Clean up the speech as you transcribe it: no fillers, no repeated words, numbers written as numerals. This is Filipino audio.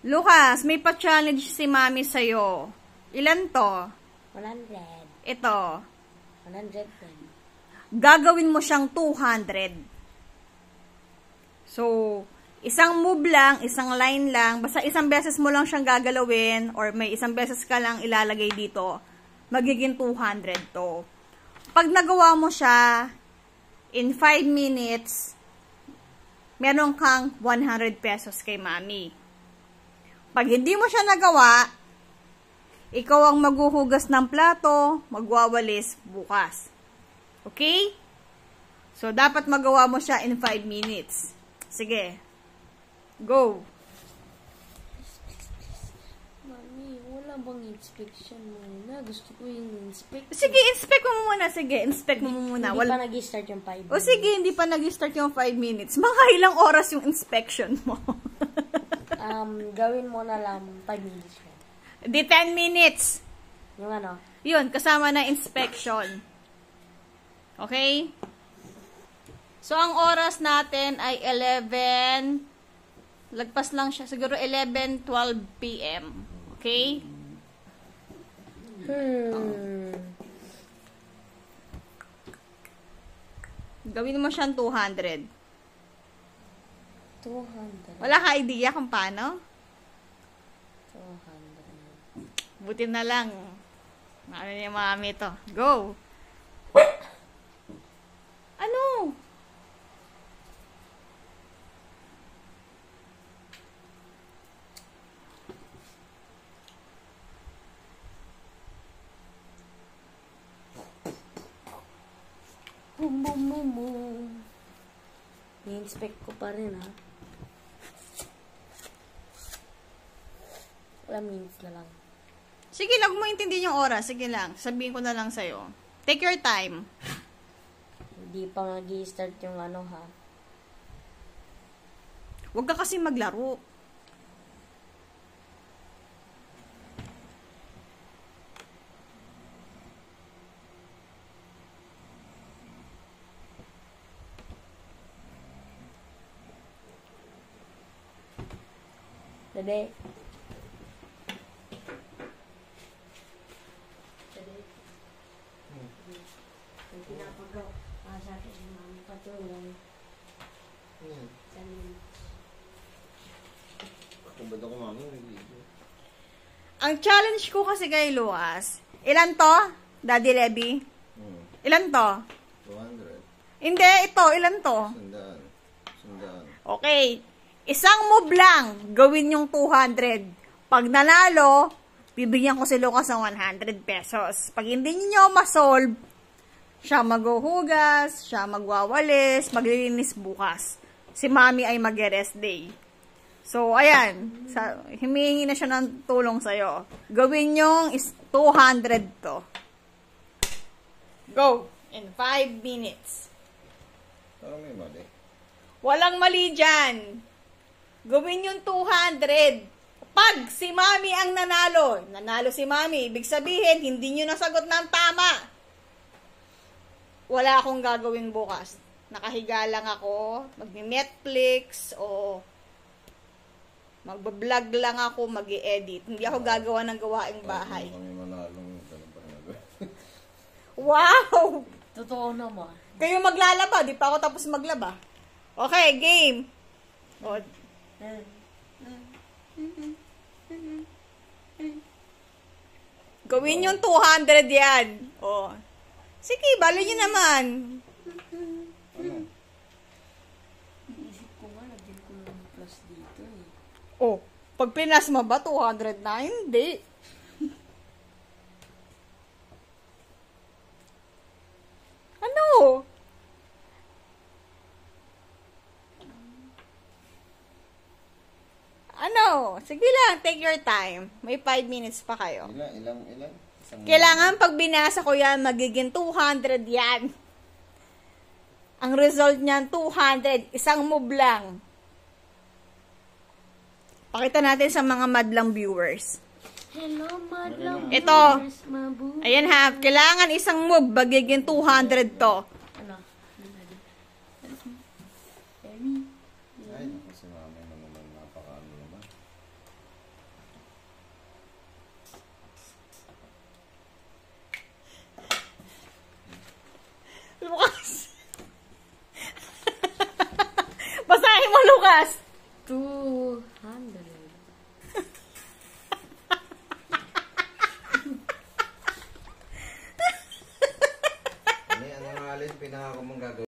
Lucas, may pa-challenge si Mami sa'yo. Ilan to? 100. Ito. 110. Gagawin mo siyang 200. So, isang move lang, isang line lang, basta isang beses mo lang siyang gagalawin or may isang beses ka lang ilalagay dito, magiging 200 to. Pag nagawa mo siya in 5 minutes, meron kang 100 pesos kay Mami. Pag hindi mo siya nagawa, ikaw ang maghuhugas ng plato, magwawalis bukas. Okay? So, dapat magawa mo siya in 5 minutes. Sige. Go. Mami, wala bang inspection muna? Gusto ko yung inspect. Sige, inspect mo muna. Sige, inspect mo muna. Hindi pa nag-start yung 5 minutes. O sige, hindi pa nag-start yung 5 minutes. Mga ilang oras yung inspection mo? Gawin mo na lang 5 minutes. Di 10 minutes. Yung ano? Yun, kasama na inspection. Okay? So, ang oras natin ay 11, lagpas lang siya, siguro 11:12 p.m. Okay? Gawin mo siyang 200. 200. Wala ka idea kung paano? 200. Buti na lang. Ano niya Mami to? Go! Ano? Boom, boom, boom, boom. I-inspect ko pa rin, ha? Wala minutes na lang. Sige lang, kung maintindihan yung oras. Sige lang, sabihin ko na lang sa'yo. Take your time. Hindi pa mag-i-start yung ano, ha? Huwag ka kasi maglaro. Dede. Ang pinapagaw. Sa akin, mami patulong. Kung ba't ako Mami, nag-video? Ang challenge ko kasi kay Luas, ilan to? Daddy Rebby? Ilan to? 200. Hindi, ito, ilan to? Sandaan. Okay. Isang move lang, gawin yung 200. Pag nanalo, bibigyan ko si Lucas ng 100 pesos. Pag hindi niyo ma-solve, siya maghuhugas, siya magwawalis, maglilinis bukas. Si Mami ay mag-rest day. So, ayan. Humihingi na siya ng tulong sa'yo. Gawin yung 200 to. Go! In 5 minutes. Parang may mali. Walang mali dyan. Gawin yung 200. Pag si Mami ang nanalo si Mami, ibig sabihin, hindi nyo nasagot ng tama. Wala akong gagawin bukas. Nakahiga lang ako, mag-Netflix, o magbablog lang ako, mag-i-edit. Hindi ako gagawa ng gawaing bahay. Kami manalong ganun pa rin. Wow! Totoo naman. Kayo maglalaba, di pa ako tapos maglaba. Okay, game. O, gawin yung 200 yan. O. Sige, balo nyo naman. Isip ko nga, lagyan ko ng plus dito eh. O, pag pinas mo ba, 200 na? Hindi. Ano? Ano? Sige lang, take your time. May 5 minutes pa kayo. Ilang? Kailangan pag binasa ko yan, magiging 200 yan. Ang result niyan, 200. Isang move lang. Pakita natin sa mga madlang viewers. Hello, madlang Ito. viewers, mabu. Ayan ha, kailangan isang move, magiging 200 to. Ano? Ay, naku si Mami naman napakaano naman. mo, Lucas? 200. Ano nga, Alin? Pinaka ko mong gagawin.